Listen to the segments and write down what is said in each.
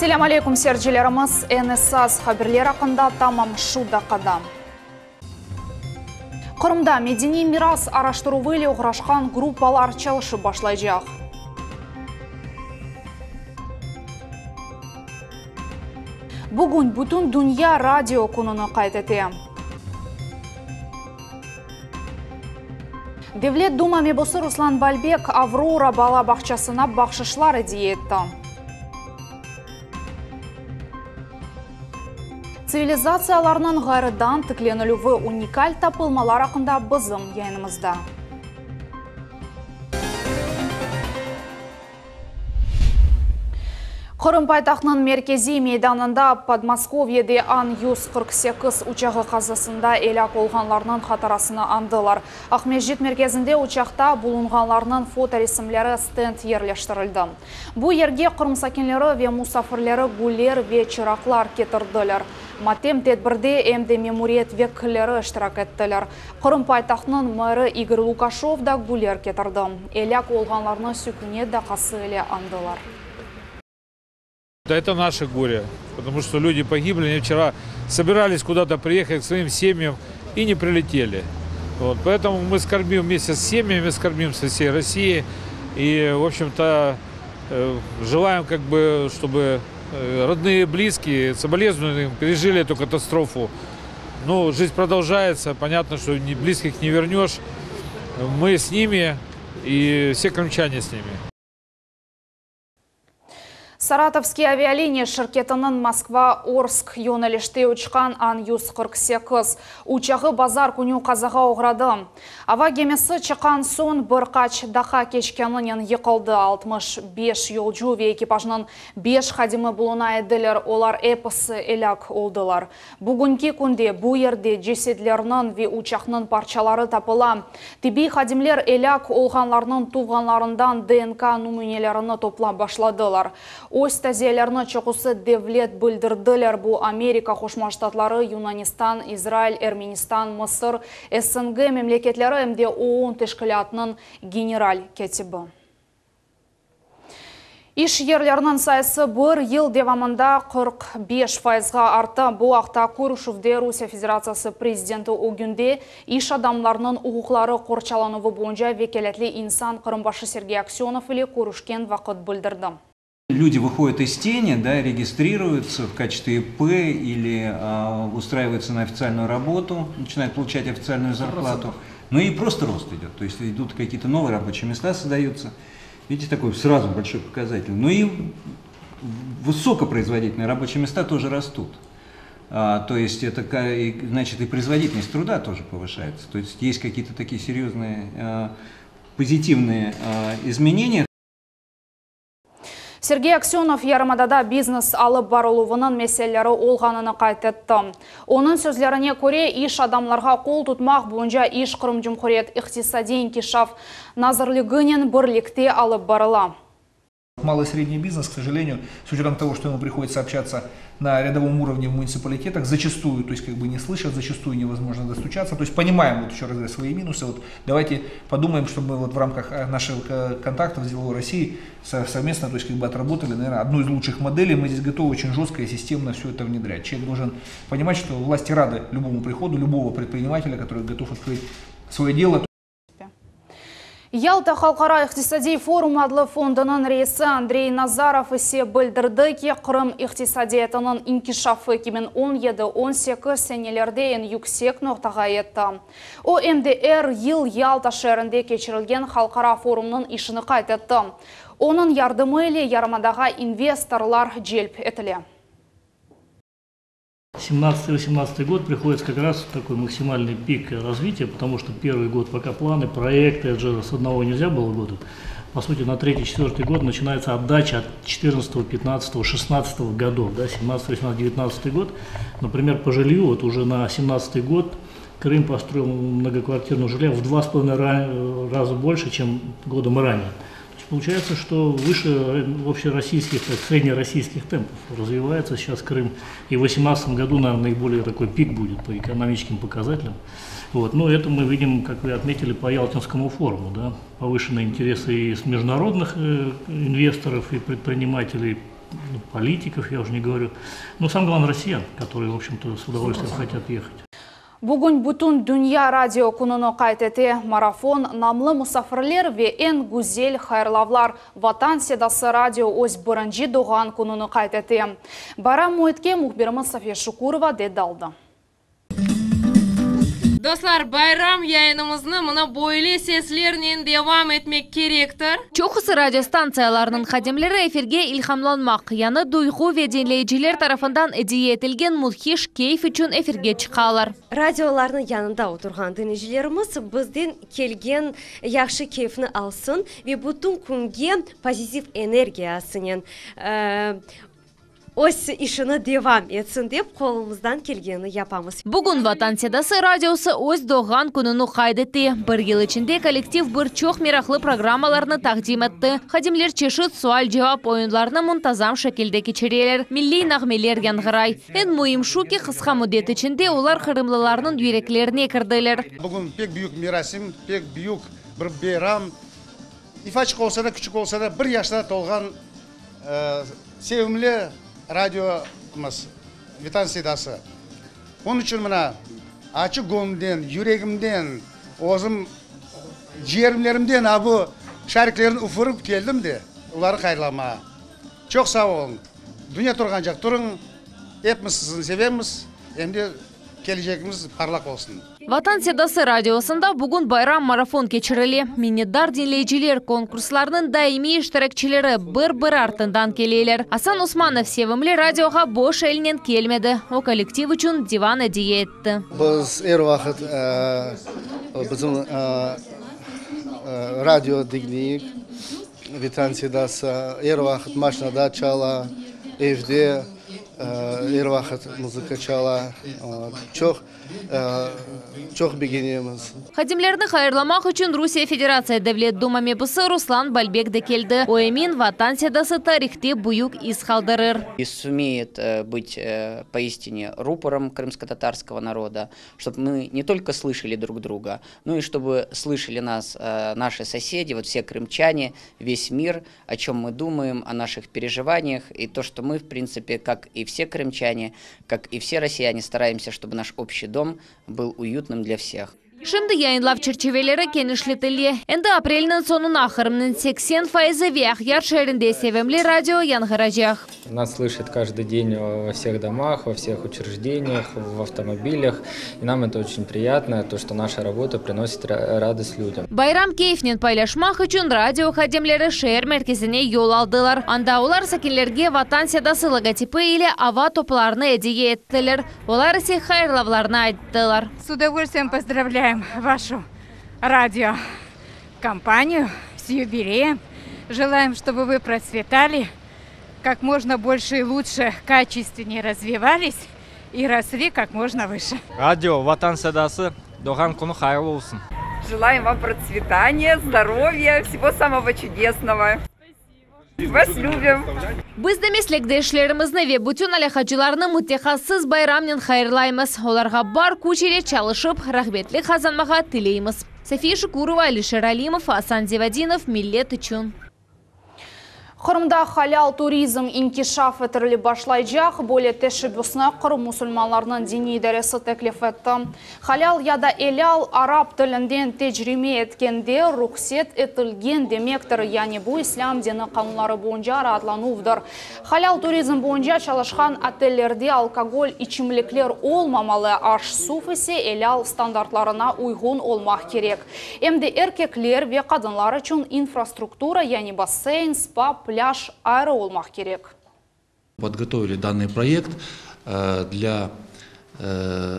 Selam aleykum seyircilerimiz. NSAS haberler hakkında tamam şurada kadam. Kırım'da medeni miras araştırığı ile uğraşan gruppalar çalışıp başlayacak. Bugün bütün dünya radyo konunu kaydetti. Devlet Duma mebusy Ruslan Balbek Avrora bala bahçesine bahşişlar hediye etti. Sivilizatsiyalarının gayrıdan tıklenülü ve unikal tapılmalar hakkında bizim yayınımızda. Kırım paytaxtının merkezi meydanında Podmoskovye'de An-148 uçağı kazasında elak olğanlarının xatarasını andılar. Ahmedjit merkezinde uçakta bulunğanlarının foto resimleri stend yerleştirildi. Bu yerge Kırım sakinleri ve musafirleri güller ve çıraklar getirdiler. Matem tedbirde hem de memuriyet vekilleri iştirak ettiler. Kırım paytaxtının meri Igor Lukashov da güller getirdi. Elak olğanlarını sükunet dakası ile andılar. Это наше горе, потому что люди погибли. Они вчера собирались куда-то приехать к своим семьям и не прилетели. Вот, поэтому мы скорбим вместе с семьями, скорбим со всей России. И, в общем-то, желаем, чтобы родные, близкие, соболезнуемые пережили эту катастрофу. Ну, жизнь продолжается, понятно, что близких не вернешь. Мы с ними и все крымчане с ними. Саратовский авиалиния şirketinin Moskva-Orsk yönelişte uçkan An-148 uçağı bazar günü kazaga uğradı. Hava gemisi çıkan son birkaç daha keçkeninin yıkıldı. 65 yolcu ve ekipajının 5 xadimi buluna ediler. Olar hepsi elak oldular. Bugünkü günde bu yerde cesetlerinin ve uçağının parçaları tapıla. Tibbi xadimler elak olğanlarının tuğanlarından DNK numunelerini topla başladılar. Öz taziyelerini çıkısı devlet bildirdiler. Bu Amerika Koşma Ştatları, Yunanistan, İsrail, Ermenistan, Mısır, SNG memleketleri hem de OON teşkilatının general katibi. İş yerlerinin sayısı bir yıl devamında 45%'ga arttı. Bu haqda Kuruşuv'de Rusya Federasyası Prezidenti o günde iş adamlarının hukukları korçalanığı boyunca vekaletli insan Kırımbaşı Sergey Aksyonov ile görüşken vakit bildirdi. Люди выходят из тени, да, регистрируются в качестве ИП или устраиваются на официальную работу, начинают получать официальную зарплату. Ну и просто рост идет, то есть идут какие-то новые рабочие места создаются. Видите, такой сразу большой показатель. Ну и высокопроизводительные рабочие места тоже растут. То есть это, значит, и производительность труда тоже повышается. То есть есть какие-то такие серьезные позитивные изменения. Sergey Aksyonov yarımadada biznes alıp barılığının meseleleri olğanını qaytetdi. Onun sözlerine göre iş adamlarga kol tutmak boyunca iş Kırım Cumhuriyet İqtisadi İnkişaf Nazırlığının birlikte alıp barıla. Малый и средний бизнес, к сожалению, с учетом того, что ему приходится общаться на рядовом уровне в муниципалитетах, зачастую, то есть не слышат, зачастую невозможно достучаться. То есть понимаем, вот еще раз говорю, свои минусы. Вот давайте подумаем, чтобы мы в рамках наших контактов с деловой Россией совместно, то есть отработали, наверное, одну из лучших моделей. Мы здесь готовы очень жестко и системно все это внедрять. Человек должен понимать, что власти рады любому приходу, любого предпринимателя, который готов открыть свое дело. Ялта Халқара İqtisadi Forum adlı fondunun reisi Andrey Nazarov ise bildirdi ki Kırım iqtisadiyatının inkişafı 2017-18 senelerde en yüksek noktaga yetti. O MDR yıl Yalta şehrinde geçirilgen Halkara Forum'un işini kaydetti. Onun yardımı ile yarımadaga investorlar celp etili. 17-18 год приходится как раз такой максимальный пик развития, потому что первый год пока планы, проекты, это же с одного нельзя было года. По сути, на 3-4 год начинается отдача от 14, 15, 16 годов, да, 17, 18, 19 год. Например, по жилью, вот уже на 17 год Крым построил многоквартирного жилья в 2,5 раза больше, чем годом ранее. Получается, что выше общероссийских, среднероссийских темпов развивается сейчас Крым. И в 2018 году, наверное, наиболее такой пик будет по экономическим показателям. Вот. Но это мы видим, как вы отметили, по Ялтинскому форуму. Да? Повышенные интересы и с международных инвесторов и предпринимателей, политиков, я уже не говорю. Но самое главное россиян, которые, в общем-то, с удовольствием хотят ехать. Бүгін бүтін дүния радио күніні қайтеті марафон намлы мұсафірлер ве ен гүзел хайрлавлар ватан седасы радио өз бірінжі доған күніні қайтеті. Барам мұйтке мұхберіміз София Шукурова дедалды. Достар, байрам yayınımızны мына бойлы сеслерінен девам etmek керектір. Чоқысы радиостанцияларының хадимлері эфирге илхамланмақ. Яны дuyğu ve dinleyiciler tarafından идея етілген мудхиш кейф үшін эфирге чықалар. Радиоларның янында отырған dinleyicilerimiz бізден келген яқшы кейфні алсын ve bütün күнге позитив энергиясының Ось işini devam etsin деп қолымыздан келгені yapamыз. Бүгін Ватан седасы радиосы өз доған күніні қайдетті. Бір ел ішінде коллектив бір чоқ мерақлы программаларны тақдим етті. Хадимлер чешіт суал-жауап ойынларны мұнтазам шекелде кечерелер, милли нағмелер яңғырай. Ен мұйым шуки қысқа мүдет ішінде олар қырымлыларының үйреклеріне кірділер. Бүгін пек büyük мерасим, пек büyük бір бейрам. İfaçık olsa da, küçük olsa da bir yaşta толған sevimli радиомыз Ватан седасы. Onun için mına açık gönlümden, yüreğimden, ozum ciğerimlerimden bu şarkılarını ufurup geldim de onları hayırlama. Çok sağ olun. Dünya turgancak turun. Hepimiz sizi sevemiz. Hem de gelecekimiz parlak olsun. Ватан седасы радиосында бүгін байрам марафон кечірілі. Миннетдар dinleyiciler конкурсларының даими iştirakçilері бір-бір артындан келелер. Асан Усманов севімлі радиоға бош елінен келмеді. О коллектив үшін диван әдейе етті. Біз әр вақыт біздің радио dinleyik. Ватан седасы әр вақыт машинада чала, evde her vakit müzik çala, çok beğeniyoruz. Хадимлерді хайырламақ үшін Русия Федерация Devlet Дума мебысы Руслан Бальбек де келді. Оэмин Ватан седасы тарихте буюк из халдырыр. И сумеет быть поистине рупором крымско-татарского народа, чтобы мы не только слышали друг друга, но и чтобы слышали нас наши соседи, вот все крымчане, весь мир, о чем мы думаем, о наших переживаниях, и то, что мы, в принципе, как и все крымчане, как и все россияне, стараемся, чтобы наш общий дом был уютным для всех. Şimdi yayınlав çerçeveleri genişletildi. Endi aprelinin sonun ahırının 80% ve Axyar şehrinde sevimli radyo yankıracak. Нас слышат каждый день во всех домах, во всех учреждениях, в автомобилях. И нам это очень приятно, то, что наша работа приносит радость людям. Bayram keyfinin paylaşmak için radyo hadimleri şehir merkezine yol aldılar. Anda olar sakinlerge Vatan sedası logotipi ile hava toplarını hediye ettiler. Olar ise hayırlavlarını ayttılar. С удовольствием поздравляем вашу радиокомпанию с юбилеем. Желаем, чтобы вы процветали, как можно больше и лучше, качественнее развивались и росли как можно выше. Радио Ватан седасы доған күні хайырлы болсын. Желаем вам процветания, здоровья, всего самого чудесного. Вас любим. Biz de meslektaşlarımızны ve bütün alakacılarını mütehassız bayramnen hayırlayımız. Olarga bar kuch ile çalışıp rahmetli kazanmağa tileyimiz. София Шукурова, Алишер Алимов, Асан Зевадинов, Millet için. Қырымда халал туризм инкишаф етірілі башлайжақ, бөле тәшібісіне Қырым мұсылманларының дини дәресі тәклиф етті. Халал яда элял араб тілінден тәжриме еткенде рұқсет етілген демектір, яғни бұл ислам дені қанунлары бойынша ратлануыдыр. Халал туризм бойынша çalışқан отеллерде алкоголь içimliklер olmamalı, аш суф ise элял стандартларына uygun olmaq керек. Әмді еркеклер ве қадынлар үшін инфраструктура, яғни бассейн, спа, пляж, аэро olmaq керек. Подготовили данный проект для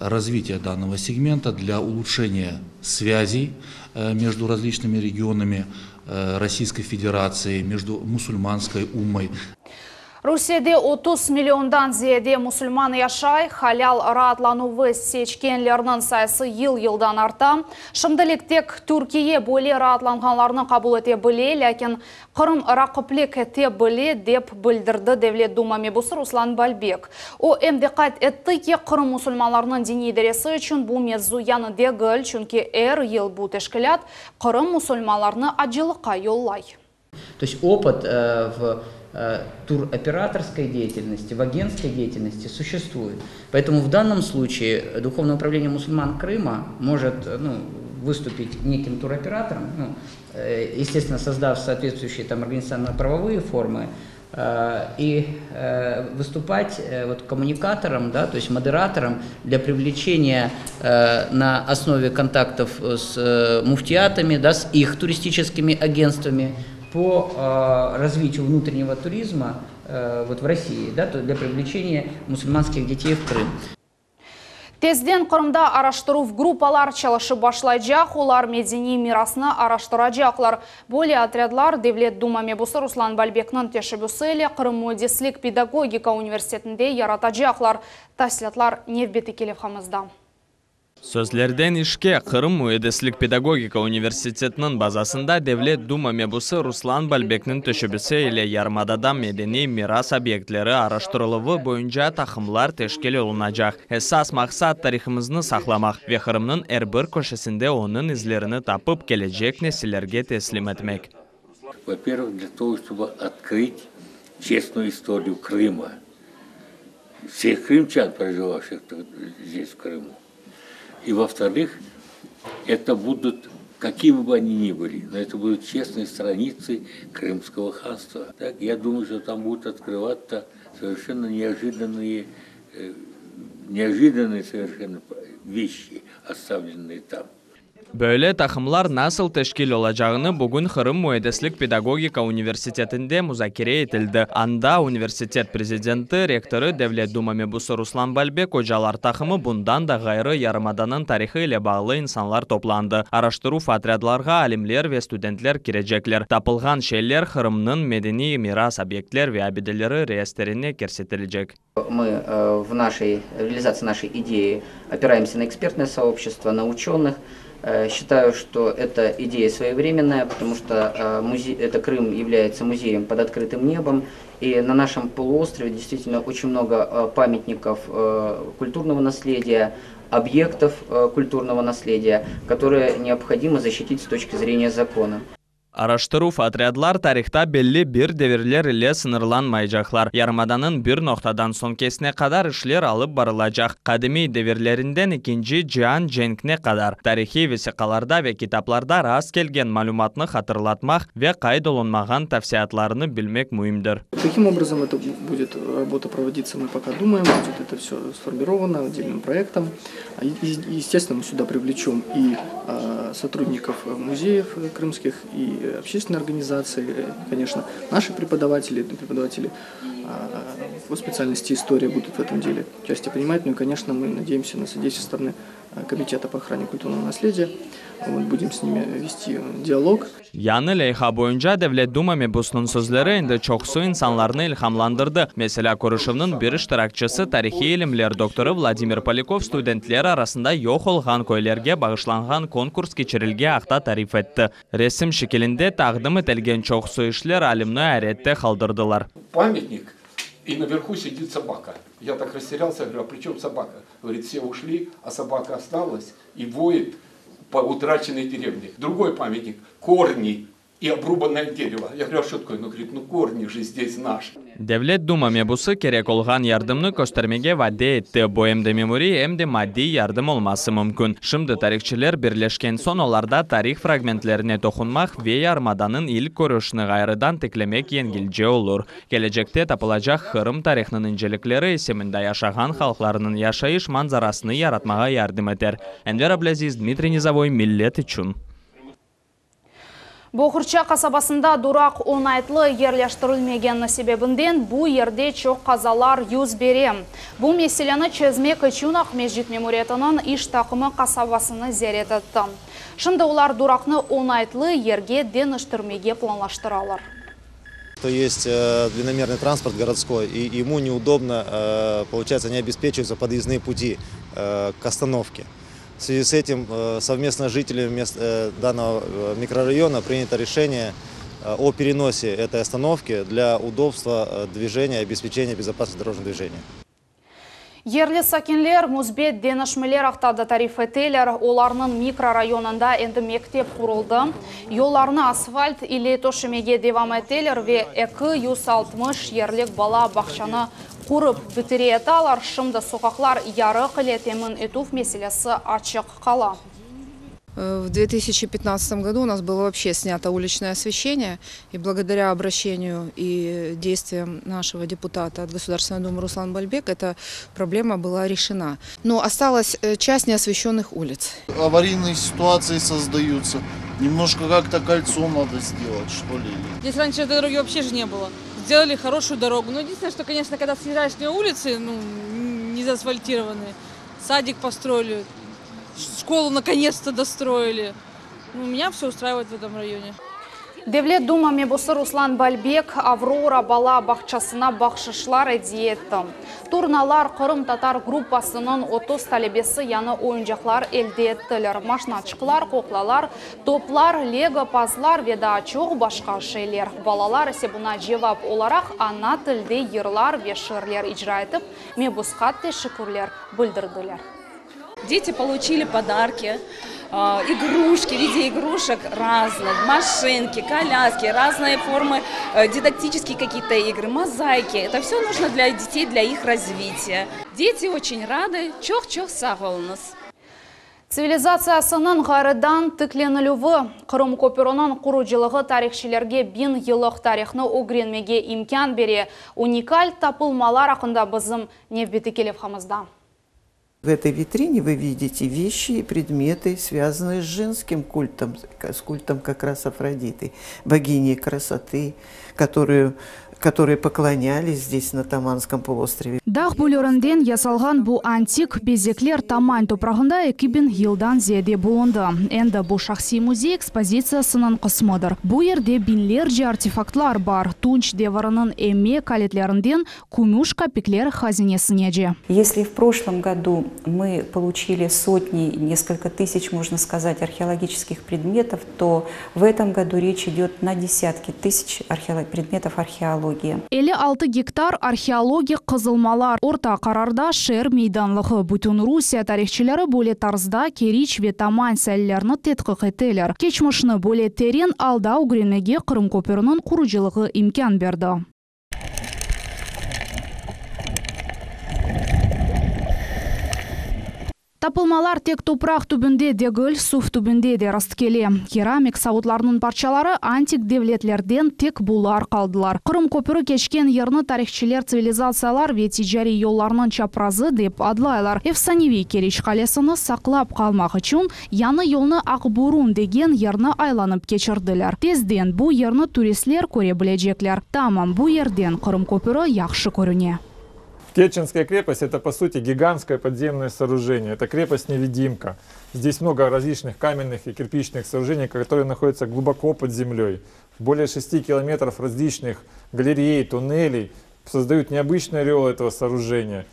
развития данного сегмента, для улучшения связей между различными регионами Российской Федерации, между мусульманской уммой. Русияде 30 миллиондан зиеде мұсылман яшай, халял ратлануы сечкенлерінің сайысы ел-елдан арта. Шымдылік тек Түркие бөле ратланғанларының қабыл ете біле, ләкін Қырым рақыплік ете біле деп білдірді Devlet Дума мебусы Руслан Бальбек. О әмдеқат етті ке Қырым мұсылманларының дини дәресі үшін бұл мезу яны дегіл, чүнке әр ел бұл тәшкілят Қырым мұсылманларыны ажылыққа йоллай. То есть опыт в туроператорской деятельности, в агентской деятельности существует. Поэтому в данном случае Духовное управление мусульман Крыма может выступить неким туроператором, естественно, создав соответствующие там организационно-правовые формы, и выступать коммуникатором, да, то есть модератором для привлечения на основе контактов с муфтиатами, да, с их туристическими агентствами по развитию внутреннего туризма в России, да, для привлечения мусульманских детей в Крым. Тезден Кырымда араштыру группалар чалышы башлайжак, олар медени мирасны араштырajаклар. Более отрядлар Девлет Дума мебусы Руслан Бальбекнын тешебусы эле Кырым Муэдислик педагогика университетинде яратажаклар. Таслатлар невбети келевхамызда. Сөзлерден ишке Кырым Муэдислик педагогика университетінің базасында Девлет Дума мебусы Руслан Бальбекнің төшебісі еле ярмададан медени мирас объектлері араштырылығы бойынша тақымлар тешкел олынажақ. Эсас мақсат тарихымызны сақламақ. Ве Кырымның әрбір көшесінде оның излеріні тапып кележек несілерге теслим етмек. Во-первых, для того, чтобы открыть честную историю Крыма. Всех крымчан, проживавших здесь, в Крыму. И во-вторых, это будут, какими бы они ни были, но это будут честные страницы Крымского ханства. Так, я думаю, что там будут открываться совершенно неожиданные совершенно вещи, оставленные там. Böyle takımlar nasıl teşkil olacağını bugün Kırım Mühendislik Pedagogika Üniversiteti'nde müzakere edildi. Anda üniversitet prezidenti, rektörü Devlet Duma mebusu Ruslan Balbek hocalar takımı bundan da gayrı yarımadanın tarihi ile bağlı insanlar toplandı. Araştırу отрядlarga alimler ve studentler girecekler. Tapılgan şeyler Kırım'nın medeni miras obyektler ve abideleri reyestrine kersetilecek. Мы в реализации нашей идеи опираемся на экспертное сообщество, на ученых. Считаю, что эта идея своевременная, потому что Крым является музеем под открытым небом, и на нашем полуострове действительно очень много памятников культурного наследия, объектов культурного наследия, которые необходимо защитить с точки зрения закона. Araştırу отрядlar tarixta belli bir devirler ile sınırlanmayacaklar. Yarımadanın bir noktadan son kesine kadar işler alıp barılacak. Kadimi devirlerinden ikinci Cihan Cenk'ne kadar tarihi vesikalarda ve kitaplarda rast gelgen malumatını hatırlatmak ve kaydolunmağın tavsiyatlarını bilmek mühimdir. Каким образом это будет работа проводиться, мы пока думаем. Будет это все сформировано отдельным проектом. Естественно, мы сюда привлечем и сотрудников музеев крымских, и общественные организации, конечно, наши преподаватели по специальности история будут в этом деле участие принимать. Ну и, конечно, мы надеемся на содействие стороны Комитета по охране культурного наследия. Будем с nimi вести диалог. Yani leyha boyunca Devlet Duma mebusunun sözleri indi çoxsu insanlarını ilhamlandırdı. Mesela konuşumunun bir iştirakçısı tarihi ilimler doktoru Vladimir Polikov studentler arasında yok olğan köylerge bağışlanğan konkurs geçirilge aqta tarif etdi. Resim şekilinde taqdim etilgen çoxsu işler alimni hayretde kaldırdılar. Памятник, и наверху сидит собака. Я так растерялся, говорю, а при чем собака? Говорит, все ушли, а собака осталась и воет по утраченной деревне. Другой памятник, корни и обрубанное дерево. Я говорю, а что такое? Он говорит, ну корни же здесь наши. Devlet Duma mebusu kerek olğan yardımını göstermege vade etti. Bu hem de memori hem de maddi yardım olması mümkün. Şimdi tarihçiler birleşken son olarda tarih fragmentlerine dokunmak ve yarımadanın ilk görüşünü gayrıdan teklemek yengilce olur. Gelecekte tapılacak Kırım tarihinin incelikleri isiminde yaşayan halklarının yaşayış manzarasını yaratmağa yardım eder. Enver Ablaziz, Dmitri Nizavoy, Millet için. Boğurça kasabasında durak onaytlı yerleştirilmegen sebebindен bu yerde çok kazalar yüz berem. Bu meseleni çözmek için Mecit Memuriyeti'nin iş takımı kasabasını ziyaret etti. Şimdi ular durakны onaytlı yerge deniştirmege planlaştıralar. Есть длинномерный транспорт городской, и ему неудобно, получается, не обеспечиваются подъездные пути к остановке. В связи с этим совместно с жителями данного микрорайона принято решение о переносе этой остановки для удобства движения и обеспечения безопасности дорожного движения. Ерлі сакенлер музбет денішмелер ақтады тариф етелер, оларының микрорайонында енді мектеп құрылды. Yollarını асфальт или тошемеге девам етелер ве 260 ерлік бала бақшаны құрып бітіре еталар. Шымды соқақлар ярық елетемін етуф меселесі açık қала. В 2015 году у нас было вообще снято уличное освещение, и благодаря обращению и действиям нашего депутата от Государственной Думы Руслана Бальбека эта проблема была решена. Но осталась часть неосвещенных улиц. Аварийные ситуации создаются. Немножко как-то кольцо надо сделать, что ли. Здесь раньше этой дороги вообще же не было. Сделали хорошую дорогу. Но единственное, что, конечно, когда съезжаешь на улицы, не заасфальтированные, садик построили, школу наконец-то достроили. Меня все устраивает в этом районе. Devlet Дума мебусы Руслан Бальбек Аврора бала бақшасына бақшышлар әдиетті. Турналар Қырым татар группасының 30 талебесі яны ойынжақлар әлде еттілер. Машиначықлар, қоқлалар, топлар, лего пазлар веда чоқ башқа шейлер. Балалар есебуна жевап оларақ ана тілде ерлар вешірлер ижра етіп, мебусқатты шүкірлер бүлдірділер. Дети получили подарки, игрушки в виде игрушек разных, машинки, коляски, разные формы, дидактические какие-то игры, мозаики. Это все нужно для детей, для их развития. Дети очень рады. Чох-чох сағылыңыз. Цивилизациясының ғарыдан тікленілуі Қырым көпірінің құруджилығы тарихшілерге 1000 елық тарихны огренмеге имкан бере уникаль тапылмалар ақында бізім невбеті келев қамызда. В этой витрине вы видите вещи и предметы, связанные с женским культом, с культом как раз Афродиты, богини красоты, которые поклонялись здесь на Таманском полуострове. Дақ бөлерінден ясалған бұл антик безеклер Тамань топрағында 2000 елдан зеде болынды. Энді бұл шақси музей экспозициясының қысмыдыр. Бұл ерде бинлерже артефактлар бар. Тунч деварының эме калетлерінден кумюш капиклер хазинесіне же. Если в прошлом году мы получили сотни, несколько тысяч, можно сказать, археологических предметов, то в этом году речь идет на десятки тысяч предметов археологии. 56 гектар археология қызылмалар. Орта қарарда шер мейданлығы бүтін Русия тарихчылары бөле тарзда Керич ве Тамань сәлілеріні тетқық етелер. Кечмішіні бөле терен алда угренмеге Қырым көпірінің құруджилығы имкан берді. Тапылмалар тек топрақ түбінде дегіл, суф түбінде де расткеле. Керамик сауытларының парчалары антик девлетлерден тек бұлар қалдылар. Қырым көпірі кешкен ерні тарихчилер цивилизациялар ве тижари yollarının чапразы деп адлайлар. Эфсаневи Керич қалесіні сақлап қалмақ үшін яны yolны Ақбурун деген ерні айланып кечірділер. Тезден бұл ерні туристлер көре білежеклер. Тамам бұл ерден Қырым көпірі яқшы көріне. Керченская крепость – это, по сути, гигантское подземное сооружение. Это крепость-невидимка. Здесь много различных каменных и кирпичных сооружений, которые находятся глубоко под землей. Более 6 километров различных галерей, туннелей создают необычный ореол этого сооружения.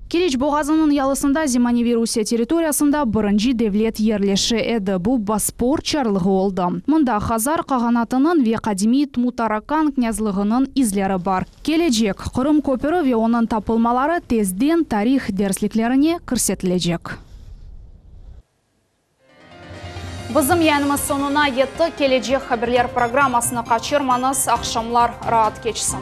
Керич боғазының ялысында Зиманеви Русия территориясында бірінші девлет ерлеші еді. Бұл Боспор чарлығы олды. Мұнда Хазар қағанатының ве Қадимит Мутаракан князлығының излері бар. Кележек Қырым көпірі ве оның тапылмалары тезден тарих дерсліклеріне көрсетілежек. Бізім янымыз сонына етті. Кележек хаберлер программасына қачырманыз ақшамлар раат кечсін.